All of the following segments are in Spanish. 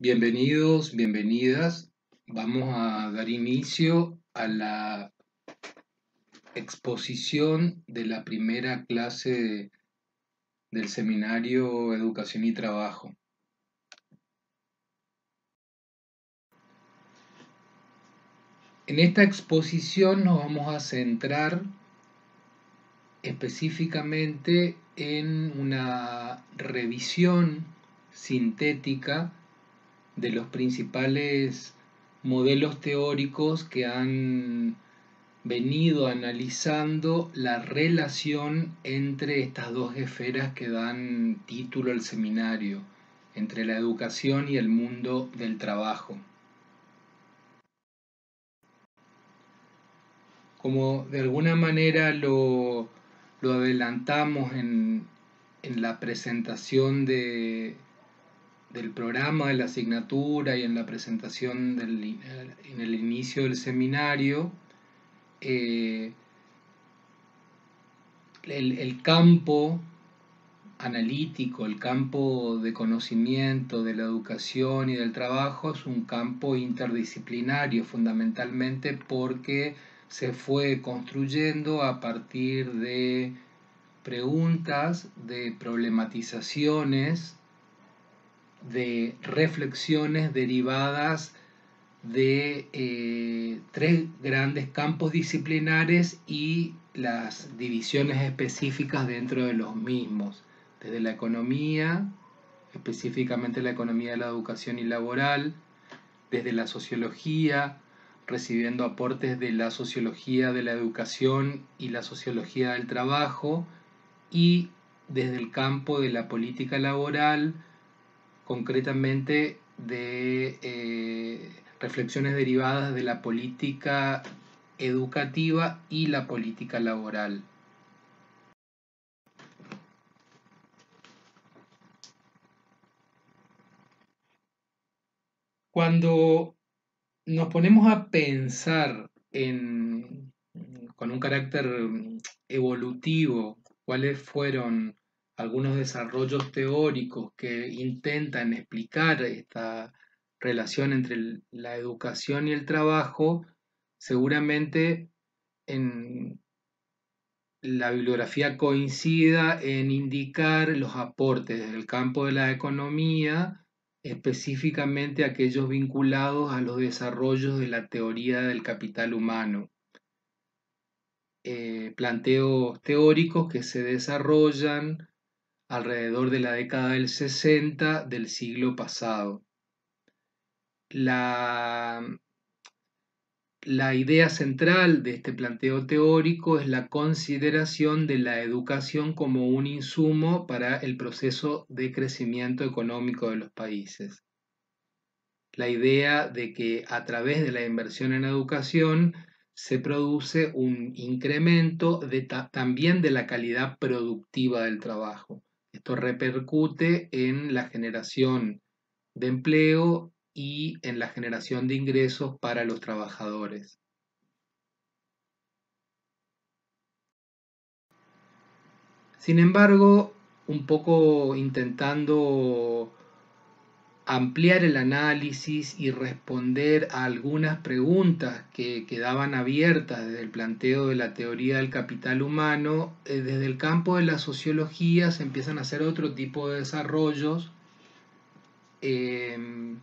Bienvenidos, bienvenidas. Vamos a dar inicio a la exposición de la primera clase del seminario Educación y Trabajo. En esta exposición nos vamos a centrar específicamente en una revisión sintética de los principales modelos teóricos que han venido analizando la relación entre estas dos esferas que dan título al seminario, entre la educación y el mundo del trabajo. Como de alguna manera lo adelantamos en la presentación del programa de la asignatura y en la presentación en el inicio del seminario, el campo analítico, el campo de conocimiento de la educación y del trabajo es un campo interdisciplinario fundamentalmente porque se fue construyendo a partir de preguntas, de problematizaciones, de reflexiones derivadas de tres grandes campos disciplinares y las divisiones específicas dentro de los mismos, desde la economía, específicamente la economía de la educación y laboral, desde la sociología, recibiendo aportes de la sociología de la educación y la sociología del trabajo, y desde el campo de la política laboral, concretamente de reflexiones derivadas de la política educativa y la política laboral. Cuando nos ponemos a pensar con un carácter evolutivo cuáles fueron algunos desarrollos teóricos que intentan explicar esta relación entre la educación y el trabajo, seguramente en la bibliografía coincida en indicar los aportes desde el campo de la economía, específicamente aquellos vinculados a los desarrollos de la teoría del capital humano. Planteos teóricos que se desarrollan alrededor de la década del 60 del siglo pasado. La idea central de este planteo teórico es la consideración de la educación como un insumo para el proceso de crecimiento económico de los países. La idea de que a través de la inversión en educación se produce un incremento también de la calidad productiva del trabajo. Esto repercute en la generación de empleo y en la generación de ingresos para los trabajadores. Sin embargo, un poco intentando ampliar el análisis y responder a algunas preguntas que quedaban abiertas desde el planteo de la teoría del capital humano, desde el campo de la sociología se empiezan a hacer otro tipo de desarrollos. En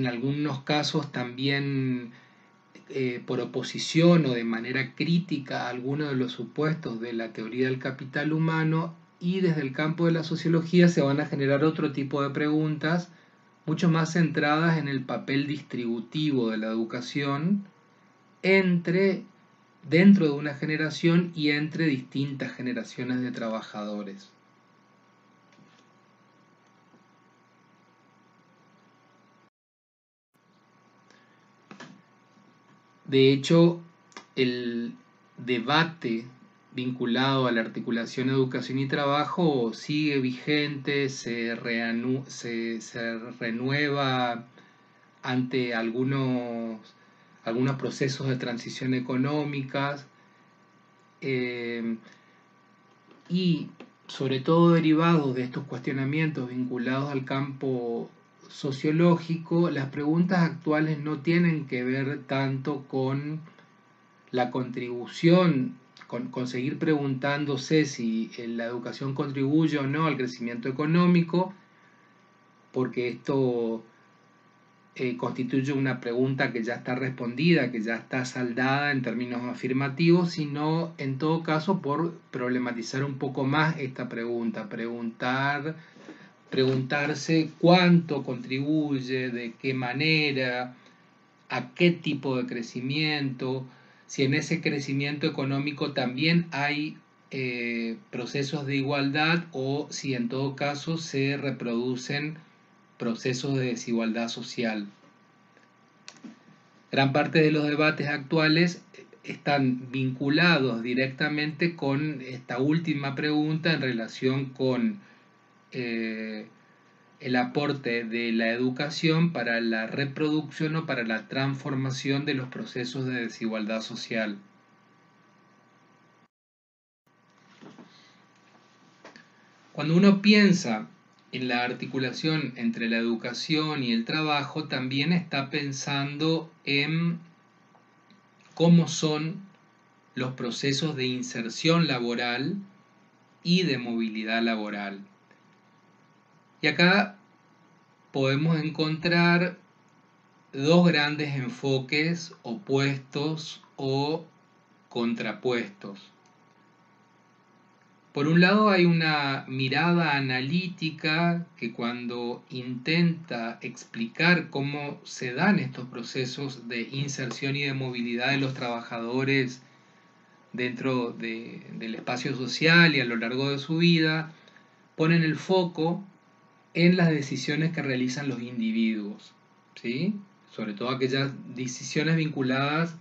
algunos casos también por oposición o de manera crítica a algunos de los supuestos de la teoría del capital humano, y desde el campo de la sociología se van a generar otro tipo de preguntas mucho más centradas en el papel distributivo de la educación dentro de una generación y entre distintas generaciones de trabajadores. De hecho, el debate vinculado a la articulación educación y trabajo sigue vigente, se renueva ante algunos procesos de transición económicas, y sobre todo derivados de estos cuestionamientos vinculados al campo sociológico, las preguntas actuales no tienen que ver tanto con la contribución, con seguir preguntándose si la educación contribuye o no al crecimiento económico, porque esto constituye una pregunta que ya está respondida, que ya está saldada en términos afirmativos, sino en todo caso por problematizar un poco más esta pregunta, preguntarse cuánto contribuye, de qué manera, a qué tipo de crecimiento, si en ese crecimiento económico también hay procesos de igualdad o si en todo caso se reproducen procesos de desigualdad social. Gran parte de los debates actuales están vinculados directamente con esta última pregunta en relación con eh, el aporte de la educación para la reproducción o para la transformación de los procesos de desigualdad social. Cuando uno piensa en la articulación entre la educación y el trabajo, también está pensando en cómo son los procesos de inserción laboral y de movilidad laboral. Y acá podemos encontrar dos grandes enfoques opuestos o contrapuestos. Por un lado hay una mirada analítica que cuando intenta explicar cómo se dan estos procesos de inserción y de movilidad de los trabajadores dentro del espacio social y a lo largo de su vida, ponen el foco en las decisiones que realizan los individuos, ¿sí? Sobre todo aquellas decisiones vinculadas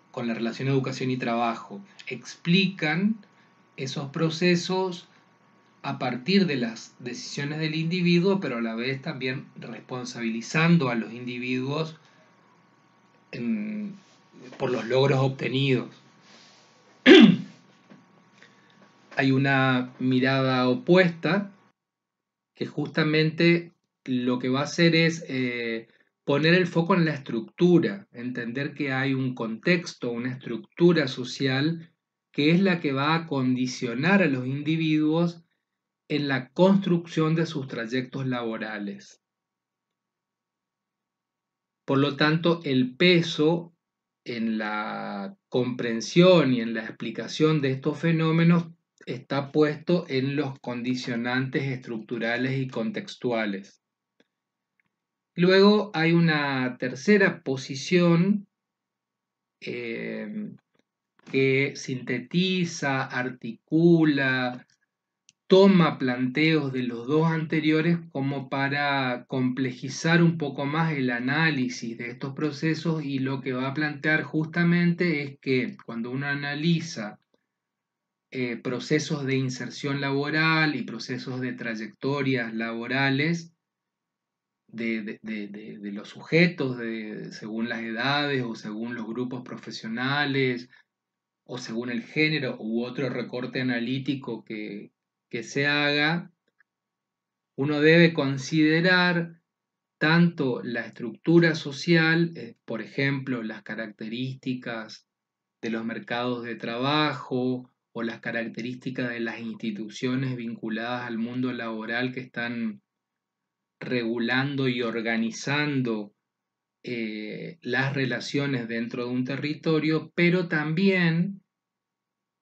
con la relación educación y trabajo. Explican esos procesos a partir de las decisiones del individuo, pero a la vez también responsabilizando a los individuos por los logros obtenidos. Hay una mirada opuesta que justamente lo que va a hacer es poner el foco en la estructura, entender que hay un contexto, una estructura social que es la que va a condicionar a los individuos en la construcción de sus trayectos laborales. Por lo tanto, el peso en la comprensión y en la explicación de estos fenómenos está puesto en los condicionantes estructurales y contextuales. Luego hay una tercera posición que sintetiza, articula, toma planteos de los dos anteriores como para complejizar un poco más el análisis de estos procesos, y lo que va a plantear justamente es que cuando uno analiza procesos de inserción laboral y procesos de trayectorias laborales de los sujetos, según las edades o según los grupos profesionales o según el género u otro recorte analítico que se haga, uno debe considerar tanto la estructura social, por ejemplo, las características de los mercados de trabajo o las características de las instituciones vinculadas al mundo laboral que están regulando y organizando las relaciones dentro de un territorio, pero también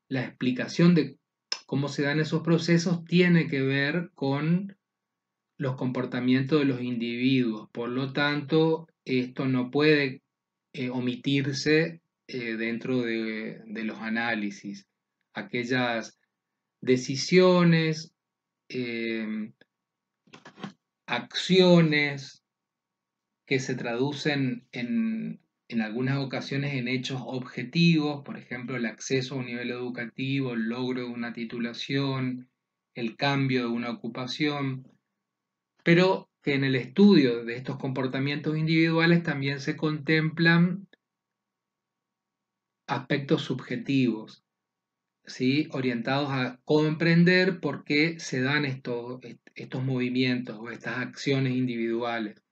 la explicación de cómo se dan esos procesos tiene que ver con los comportamientos de los individuos. Por lo tanto, esto no puede omitirse dentro de los análisis. Aquellas decisiones, eh, acciones que se traducen en algunas ocasiones en hechos objetivos, por ejemplo, el acceso a un nivel educativo, el logro de una titulación, el cambio de una ocupación, pero que en el estudio de estos comportamientos individuales también se contemplan aspectos subjetivos, ¿sí? Orientados a comprender por qué se dan estos movimientos o estas acciones individuales,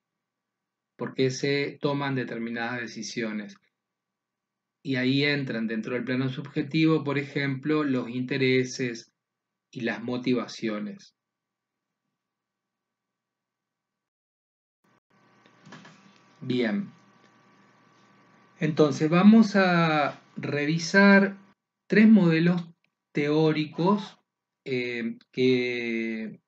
por qué se toman determinadas decisiones. Y ahí entran dentro del plano subjetivo, por ejemplo, los intereses y las motivaciones. Bien, entonces vamos a revisar tres modelos teóricos que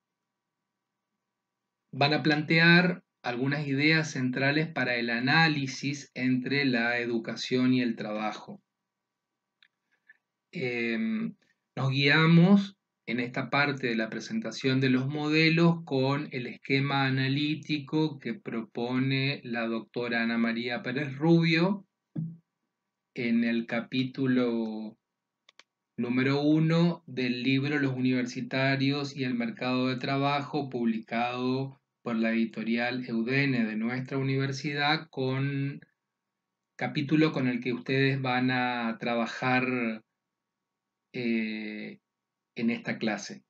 van a plantear algunas ideas centrales para el análisis entre la educación y el trabajo. Nos guiamos en esta parte de la presentación de los modelos con el esquema analítico que propone la doctora Ana María Pérez Rubio en el capítulo número 1 del libro Los universitarios y el mercado de trabajo, publicado por la editorial Eudene de nuestra universidad, con capítulo con el que ustedes van a trabajar en esta clase.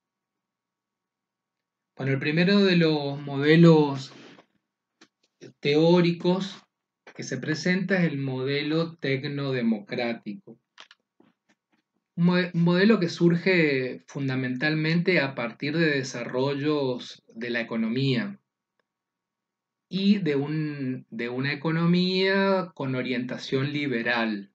Bueno, el primero de los modelos teóricos que se presenta es el modelo tecnodemocrático. Un modelo que surge fundamentalmente a partir de desarrollos de la economía y de una economía con orientación liberal.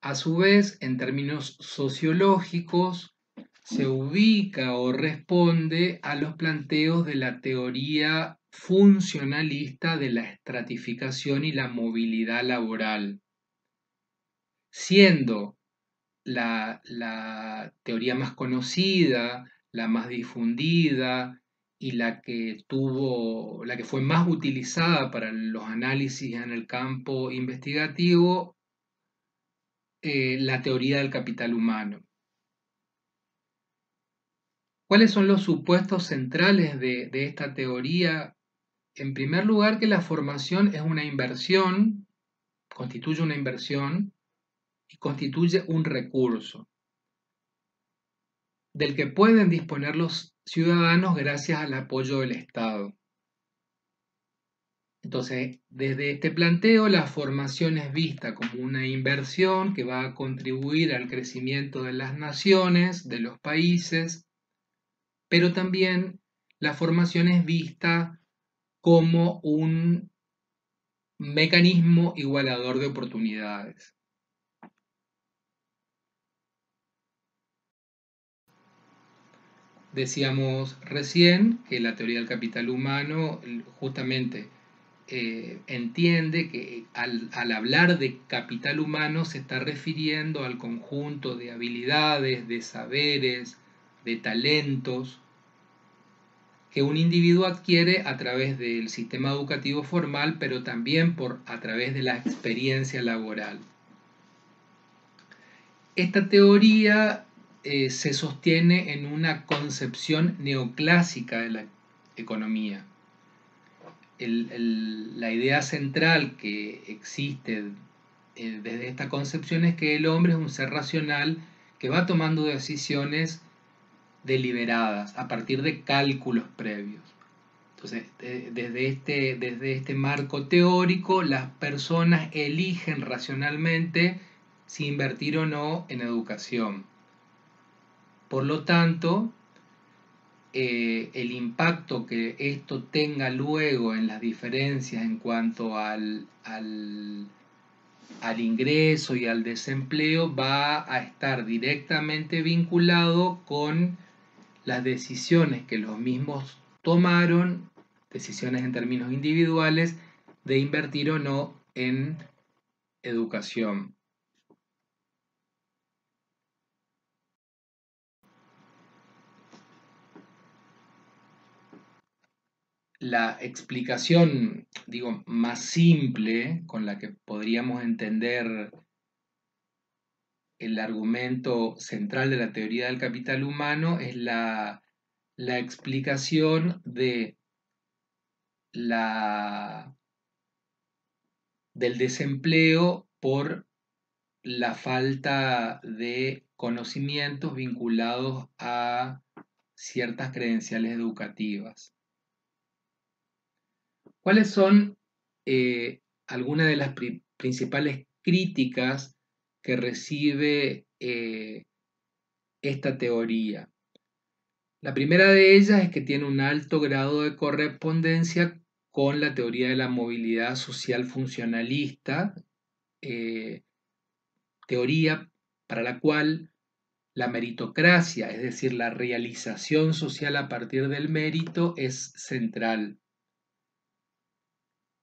A su vez, en términos sociológicos, se ubica o responde a los planteos de la teoría funcionalista de la estratificación y la movilidad laboral, siendo la teoría más conocida, la más difundida y la que fue más utilizada para los análisis en el campo investigativo, la teoría del capital humano. ¿Cuáles son los supuestos centrales de esta teoría? En primer lugar, que la formación es una inversión, constituye una inversión y constituye un recurso del que pueden disponer los ciudadanos gracias al apoyo del Estado. Entonces, desde este planteo, la formación es vista como una inversión que va a contribuir al crecimiento de las naciones, de los países, pero también la formación es vista como un mecanismo igualador de oportunidades. Decíamos recién que la teoría del capital humano justamente entiende que al hablar de capital humano se está refiriendo al conjunto de habilidades, de saberes, de talentos que un individuo adquiere a través del sistema educativo formal, pero también a través de la experiencia laboral. Esta teoría se sostiene en una concepción neoclásica de la economía. La idea central que existe desde esta concepción es que el hombre es un ser racional que va tomando decisiones deliberadas a partir de cálculos previos. Entonces, desde este marco teórico, las personas eligen racionalmente si invertir o no en educación. Por lo tanto, el impacto que esto tenga luego en las diferencias en cuanto al ingreso y al desempleo va a estar directamente vinculado con las decisiones que los mismos tomaron, decisiones en términos individuales, de invertir o no en educación. La explicación, digo, más simple con la que podríamos entender el argumento central de la teoría del capital humano es la explicación del desempleo por la falta de conocimientos vinculados a ciertas credenciales educativas. ¿Cuáles son algunas de las principales críticas que recibe esta teoría? La primera de ellas es que tiene un alto grado de correspondencia con la teoría de la movilidad social funcionalista, eh, teoría para la cual la meritocracia, es decir, la realización social a partir del mérito, es central.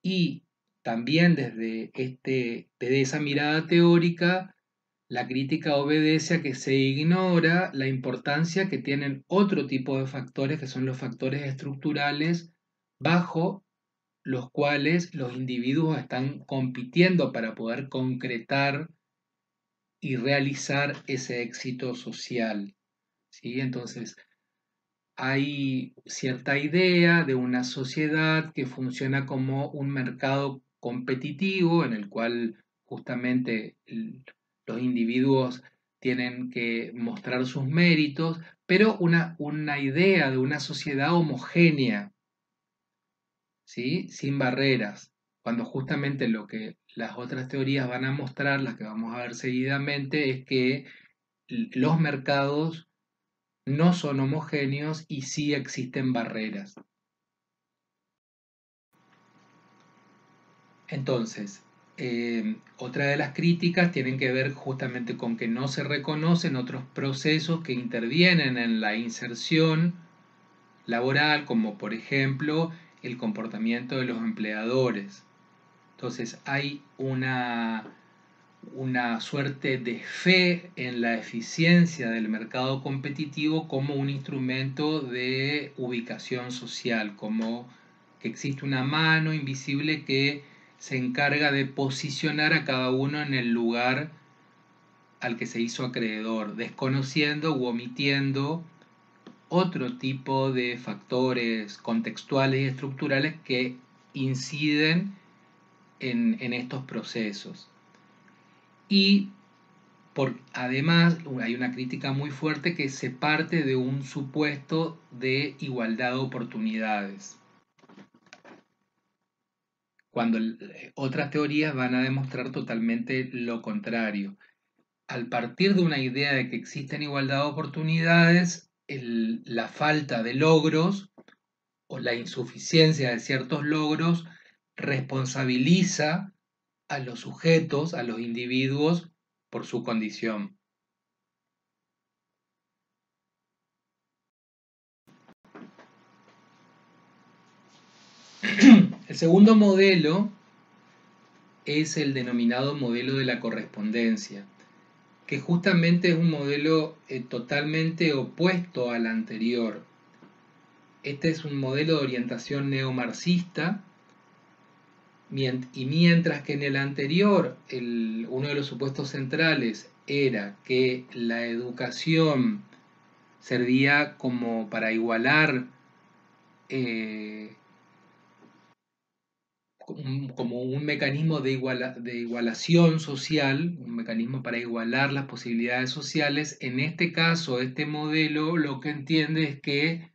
Y también desde esa mirada teórica, la crítica obedece a que se ignora la importancia que tienen otro tipo de factores, que son los factores estructurales, bajo los cuales los individuos están compitiendo para poder concretar y realizar ese éxito social. ¿Sí? Entonces, hay cierta idea de una sociedad que funciona como un mercado competitivo en el cual justamente los individuos tienen que mostrar sus méritos, pero una idea de una sociedad homogénea, ¿sí? Sin barreras, cuando justamente lo que las otras teorías van a mostrar, las que vamos a ver seguidamente, es que los mercados no son homogéneos y sí existen barreras. Entonces, otra de las críticas tienen que ver justamente con que no se reconocen otros procesos que intervienen en la inserción laboral, como por ejemplo el comportamiento de los empleadores. Entonces, hay una suerte de fe en la eficiencia del mercado competitivo como un instrumento de ubicación social, como que existe una mano invisible que se encarga de posicionar a cada uno en el lugar al que se hizo acreedor, desconociendo u omitiendo otro tipo de factores contextuales y estructurales que inciden en estos procesos. Y además hay una crítica muy fuerte que se parte de un supuesto de igualdad de oportunidades, cuando otras teorías van a demostrar totalmente lo contrario. Al partir de una idea de que existen igualdad de oportunidades, la falta de logros o la insuficiencia de ciertos logros responsabiliza a los sujetos, a los individuos, por su condición. El segundo modelo es el denominado modelo de la correspondencia, que justamente es un modelo totalmente opuesto al anterior. Este es un modelo de orientación neomarxista, y mientras que en el anterior uno de los supuestos centrales era que la educación servía como para igualar, como un mecanismo de igualación social, un mecanismo para igualar las posibilidades sociales. En este caso, este modelo lo que entiende es que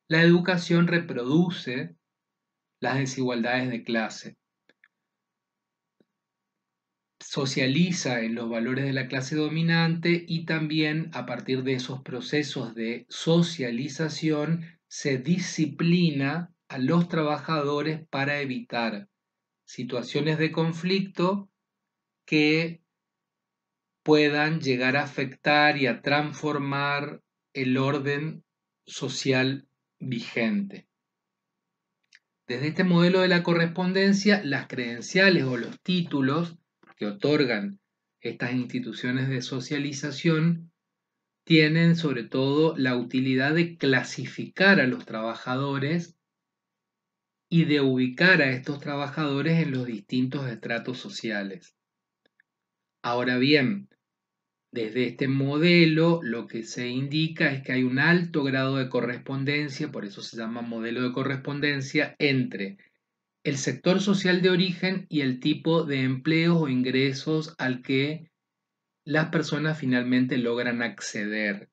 la educación reproduce las desigualdades de clase, socializa en los valores de la clase dominante y también a partir de esos procesos de socialización se disciplina a los trabajadores para evitar situaciones de conflicto que puedan llegar a afectar y a transformar el orden social vigente. Desde este modelo de la correspondencia, las credenciales o los títulos que otorgan estas instituciones de socialización tienen sobre todo la utilidad de clasificar a los trabajadores y de ubicar a estos trabajadores en los distintos estratos sociales. Ahora bien, desde este modelo lo que se indica es que hay un alto grado de correspondencia, por eso se llama modelo de correspondencia, entre el sector social de origen y el tipo de empleos o ingresos al que las personas finalmente logran acceder,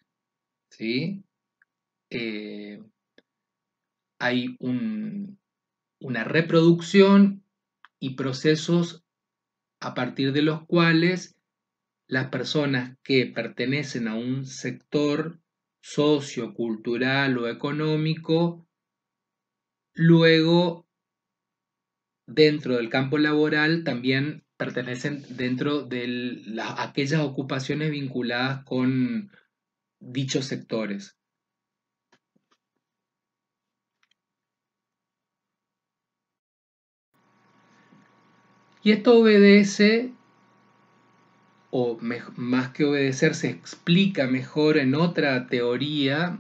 ¿sí? Eh, hay una reproducción y procesos a partir de los cuales las personas que pertenecen a un sector sociocultural o económico, luego dentro del campo laboral también pertenecen dentro de aquellas ocupaciones vinculadas con dichos sectores. Y esto obedece, o más que obedecer, se explica mejor en otra teoría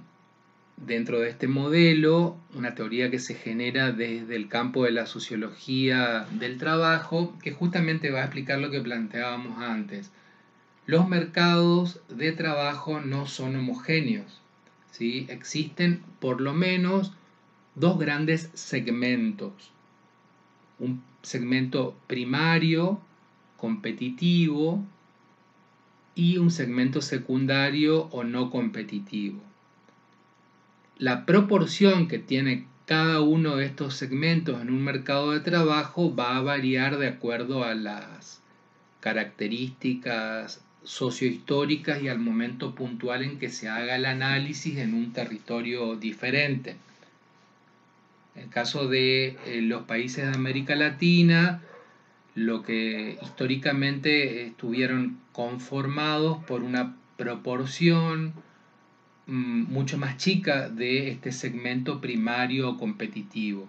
dentro de este modelo, una teoría que se genera desde el campo de la sociología del trabajo, que justamente va a explicar lo que planteábamos antes. Los mercados de trabajo no son homogéneos, ¿sí? Existen por lo menos dos grandes segmentos. Un segmento primario, competitivo, y un segmento secundario o no competitivo. La proporción que tiene cada uno de estos segmentos en un mercado de trabajo va a variar de acuerdo a las características sociohistóricas y al momento puntual en que se haga el análisis en un territorio diferente. En el caso de los países de América Latina, lo que históricamente estuvieron conformados por una proporción mucho más chica de este segmento primario competitivo.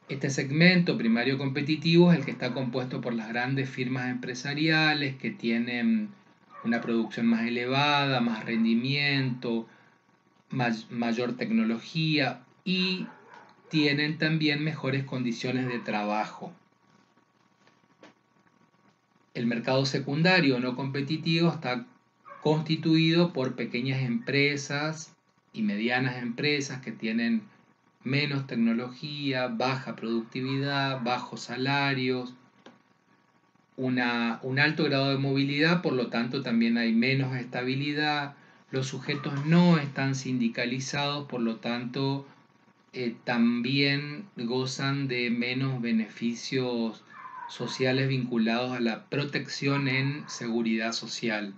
Este segmento primario competitivo es el que está compuesto por las grandes firmas empresariales que tienen una producción más elevada, más rendimiento, mayor tecnología y tienen también mejores condiciones de trabajo. El mercado secundario no competitivo está constituido por pequeñas empresas y medianas empresas que tienen menos tecnología, baja productividad, bajos salarios, un alto grado de movilidad, por lo tanto también hay menos estabilidad, los sujetos no están sindicalizados, por lo tanto también gozan de menos beneficios sociales vinculados a la protección en seguridad social.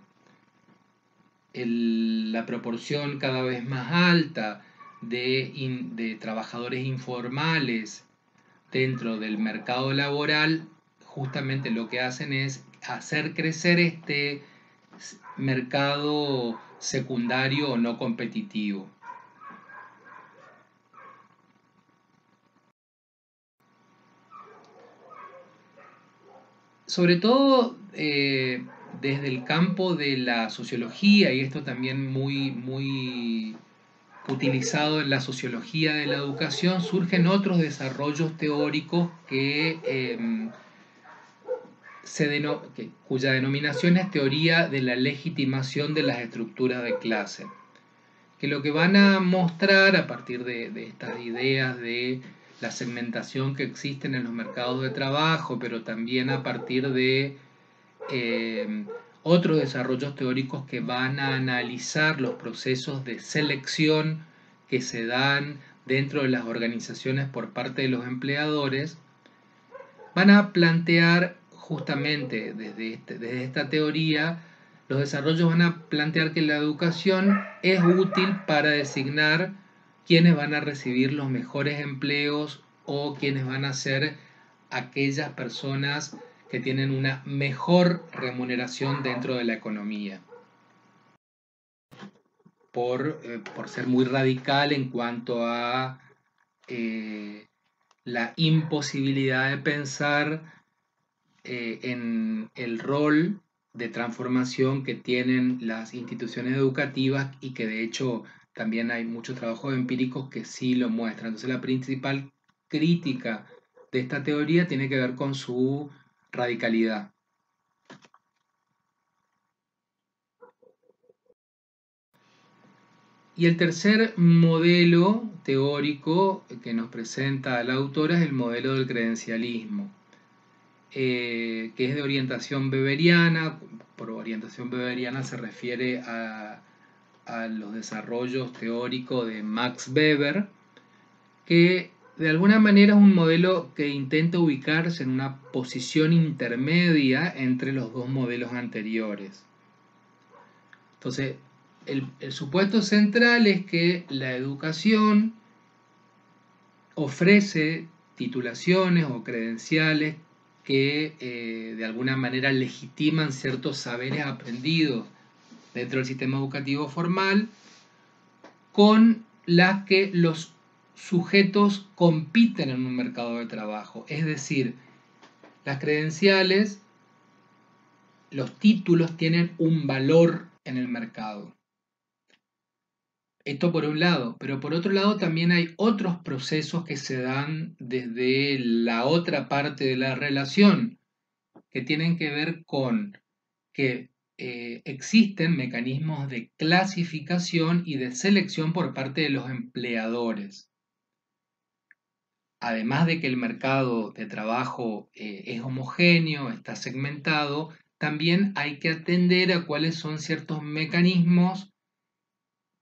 La proporción cada vez más alta de trabajadores informales dentro del mercado laboral, justamente lo que hacen es hacer crecer este mercado secundario o no competitivo. Sobre todo desde el campo de la sociología, y esto también muy utilizado en la sociología de la educación, surgen otros desarrollos teóricos cuya denominación es teoría de la legitimación de las estructuras de clase, que lo que van a mostrar a partir de estas ideas de la segmentación que existen en los mercados de trabajo, pero también a partir de eh, otros desarrollos teóricos que van a analizar los procesos de selección que se dan dentro de las organizaciones por parte de los empleadores, van a plantear justamente desde esta teoría, los desarrollos van a plantear que la educación es útil para designar quiénes van a recibir los mejores empleos o quiénes van a ser aquellas personas que tienen una mejor remuneración dentro de la economía, por ser muy radical en cuanto a la imposibilidad de pensar en el rol de transformación que tienen las instituciones educativas y que de hecho también hay muchos trabajos empíricos que sí lo muestran. Entonces la principal crítica de esta teoría tiene que ver con su radicalidad. Y el tercer modelo teórico que nos presenta la autora es el modelo del credencialismo, que es de orientación weberiana. Por orientación weberiana se refiere a los desarrollos teóricos de Max Weber, que de alguna manera es un modelo que intenta ubicarse en una posición intermedia entre los dos modelos anteriores. Entonces, el supuesto central es que la educación ofrece titulaciones o credenciales que de alguna manera legitiman ciertos saberes aprendidos dentro del sistema educativo formal, con las que los sujetos compiten en un mercado de trabajo. Es decir, las credenciales, los títulos tienen un valor en el mercado. Esto por un lado, pero por otro lado también hay otros procesos que se dan desde la otra parte de la relación, que tienen que ver con que existen mecanismos de clasificación y de selección por parte de los empleadores. Además de que el mercado de trabajo es homogéneo, está segmentado, también hay que atender a cuáles son ciertos mecanismos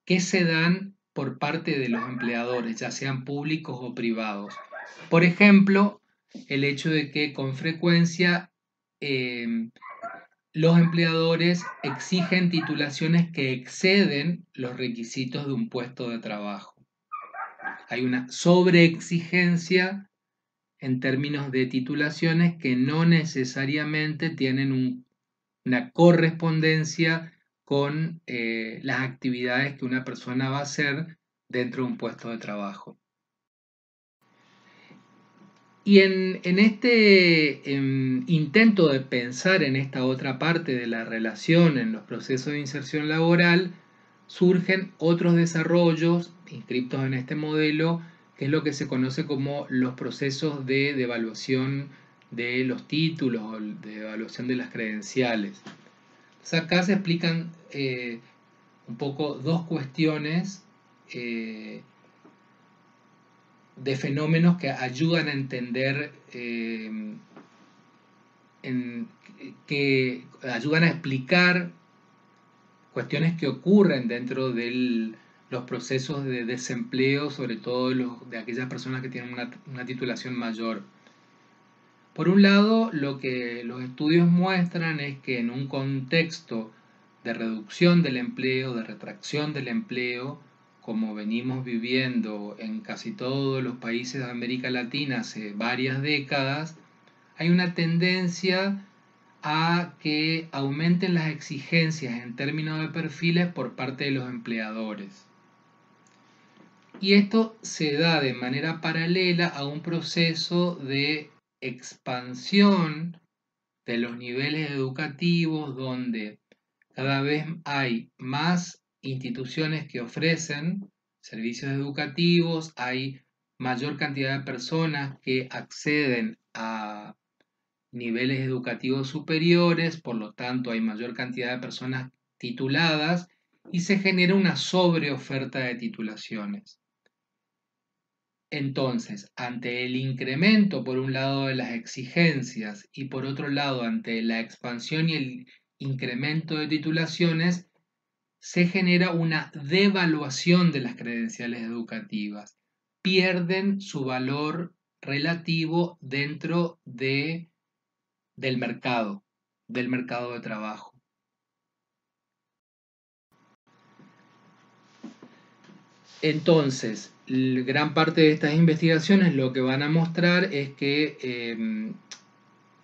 que se dan por parte de los empleadores, ya sean públicos o privados. Por ejemplo, el hecho de que con frecuencia los empleadores exigen titulaciones que exceden los requisitos de un puesto de trabajo. Hay una sobreexigencia en términos de titulaciones que no necesariamente tienen una correspondencia con las actividades que una persona va a hacer dentro de un puesto de trabajo. Y en este intento de pensar en esta otra parte de la relación en los procesos de inserción laboral, surgen otros desarrollos inscriptos en este modelo, que es lo que se conoce como los procesos de evaluación de los títulos o de evaluación de las credenciales. Entonces acá se explican un poco dos cuestiones de fenómenos que ayudan a entender, que ayudan a explicar cuestiones que ocurren dentro de los procesos de desempleo, sobre todo de aquellas personas que tienen una titulación mayor. Por un lado, lo que los estudios muestran es que en un contexto de reducción del empleo, de retracción del empleo, como venimos viviendo en casi todos los países de América Latina hace varias décadas, hay una tendencia a que aumenten las exigencias en términos de perfiles por parte de los empleadores. Y esto se da de manera paralela a un proceso de expansión de los niveles educativos, donde cada vez hay más instituciones que ofrecen servicios educativos, hay mayor cantidad de personas que acceden a niveles educativos superiores, por lo tanto hay mayor cantidad de personas tituladas y se genera una sobreoferta de titulaciones. Entonces, ante el incremento, por un lado, de las exigencias y por otro lado, ante la expansión y el incremento de titulaciones, se genera una devaluación de las credenciales educativas. Pierden su valor relativo dentro del mercado de trabajo. Entonces, gran parte de estas investigaciones lo que van a mostrar es que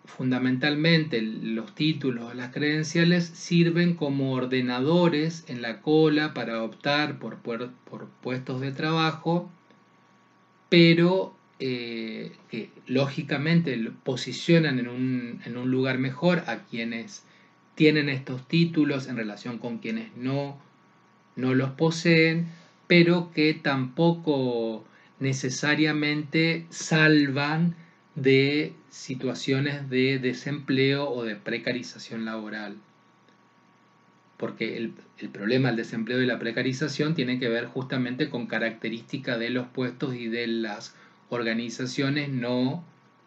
fundamentalmente los títulos, las credenciales sirven como ordenadores en la cola para optar por puestos de trabajo, pero que lógicamente posicionan en un lugar mejor a quienes tienen estos títulos en relación con quienes no los poseen, pero que tampoco necesariamente salvan de situaciones de desempleo o de precarización laboral. porque el problema del desempleo y la precarización tiene que ver justamente con características de los puestos y de las organizaciones, no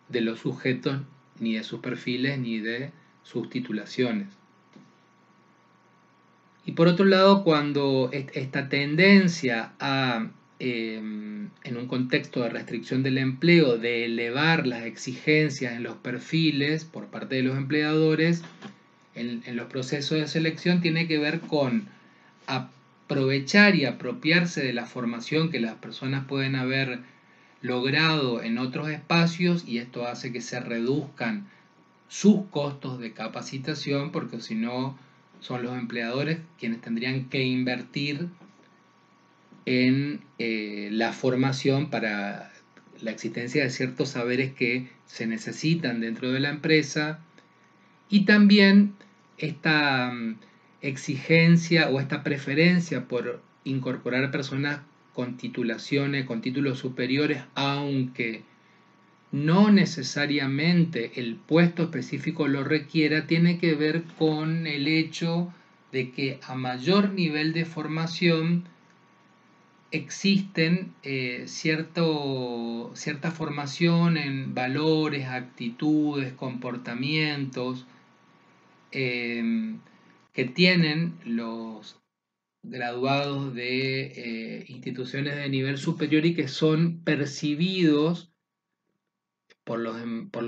de los sujetos, ni de sus perfiles, ni de sus titulaciones. Y por otro lado, cuando esta tendencia a, en un contexto de restricción del empleo, de elevar las exigencias en los perfiles por parte de los empleadores, en los procesos de selección, tiene que ver con aprovechar y apropiarse de la formación que las personas pueden haber logrado en otros espacios, y esto hace que se reduzcan sus costos de capacitación, porque si no son los empleadores quienes tendrían que invertir en la formación para la existencia de ciertos saberes que se necesitan dentro de la empresa. Y también esta exigencia o esta preferencia por incorporar personas con titulaciones, con títulos superiores, aunque no necesariamente el puesto específico lo requiera, tiene que ver con el hecho de que a mayor nivel de formación existen cierta formación en valores, actitudes, comportamientos que tienen los graduados de instituciones de nivel superior y que son percibidos por los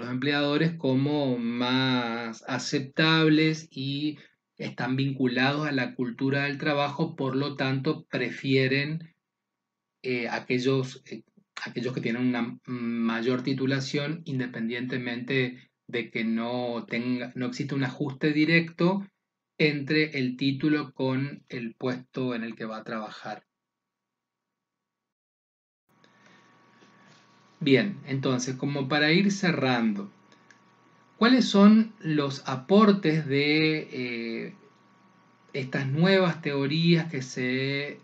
empleadores como más aceptables y están vinculados a la cultura del trabajo, por lo tanto prefieren aquellos que tienen una mayor titulación, independientemente de que no existe un ajuste directo entre el título con el puesto en el que va a trabajar. Bien, entonces, como para ir cerrando, ¿cuáles son los aportes de estas nuevas teorías que se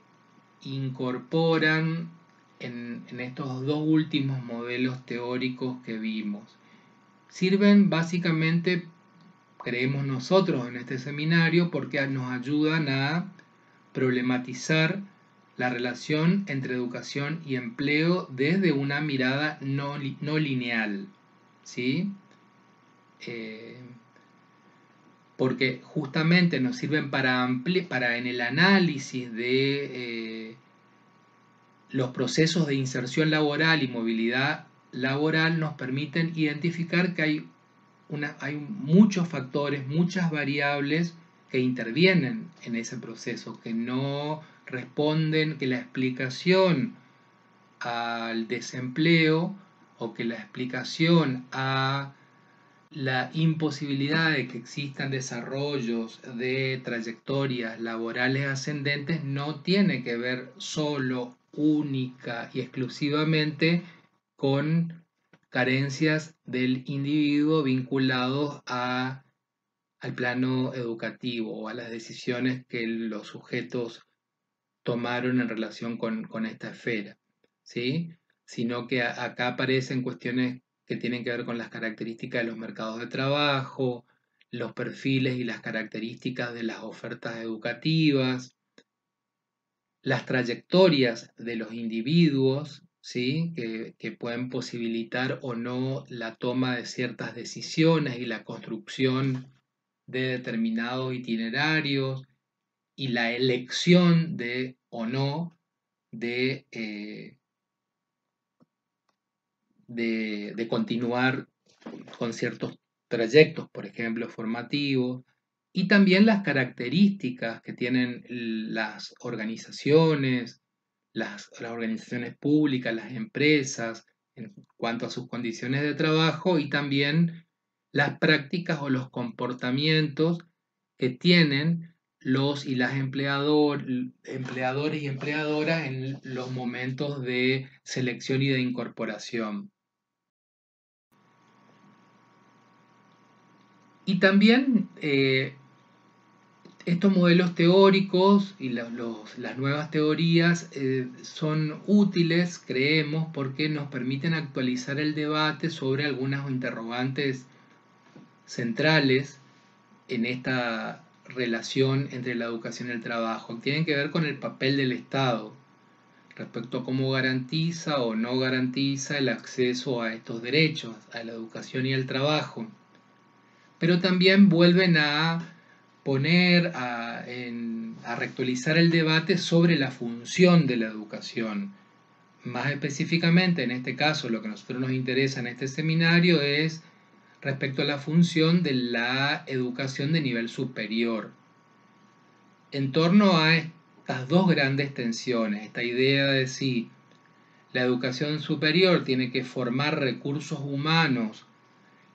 incorporan en estos dos últimos modelos teóricos que vimos? Sirven básicamente, creemos nosotros en este seminario, porque nos ayudan a problematizar la relación entre educación y empleo desde una mirada no lineal, ¿sí? Porque justamente nos sirven para en el análisis de los procesos de inserción laboral y movilidad laboral, nos permiten identificar que hay muchos factores, muchas variables que intervienen en ese proceso, que no responden, que la explicación al desempleo o que la explicación a la imposibilidad de que existan desarrollos de trayectorias laborales ascendentes no tiene que ver solo, única y exclusivamente con carencias del individuo vinculados al plano educativo o a las decisiones que los sujetos tomaron en relación con esta esfera, ¿sí? Sino que acá aparecen cuestiones que tienen que ver con las características de los mercados de trabajo, los perfiles y las características de las ofertas educativas, las trayectorias de los individuos, ¿sí? que pueden posibilitar o no la toma de ciertas decisiones y la construcción de determinados itinerarios y la elección de o no de continuar con ciertos trayectos, por ejemplo, formativos, y también las características que tienen las organizaciones, las organizaciones públicas, las empresas, en cuanto a sus condiciones de trabajo, y también las prácticas o los comportamientos que tienen los y las empleadores y empleadoras en los momentos de selección y de incorporación. Y también estos modelos teóricos y las nuevas teorías son útiles, creemos, porque nos permiten actualizar el debate sobre algunas interrogantes centrales en esta relación entre la educación y el trabajo. Tienen que ver con el papel del Estado respecto a cómo garantiza o no garantiza el acceso a estos derechos, a la educación y al trabajo. Pero también vuelven a poner, a reactualizar el debate sobre la función de la educación. Más específicamente, en este caso, lo que a nosotros nos interesa en este seminario es respecto a la función de la educación de nivel superior. En torno a estas dos grandes tensiones, esta idea de si la educación superior tiene que formar recursos humanos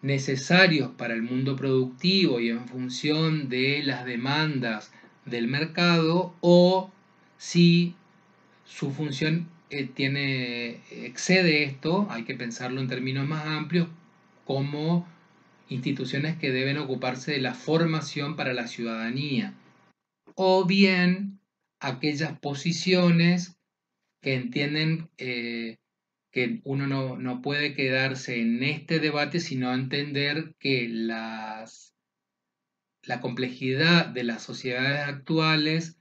necesarios para el mundo productivo y en función de las demandas del mercado, o si su función excede esto, hay que pensarlo en términos más amplios, como instituciones que deben ocuparse de la formación para la ciudadanía, o bien aquellas posiciones que entienden que uno no puede quedarse en este debate, sino entender que la complejidad de las sociedades actuales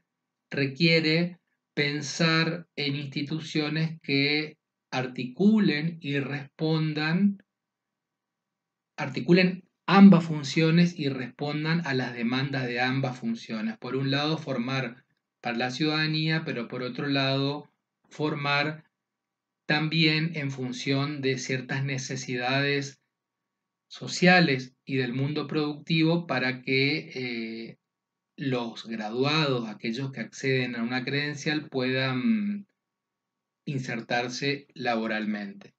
requiere pensar en instituciones que articulen y respondan, articulen ambas funciones y respondan a las demandas de ambas funciones. Por un lado, formar para la ciudadanía, pero por otro lado, formar también en función de ciertas necesidades sociales y del mundo productivo para que los graduados, aquellos que acceden a una credencial, puedan insertarse laboralmente.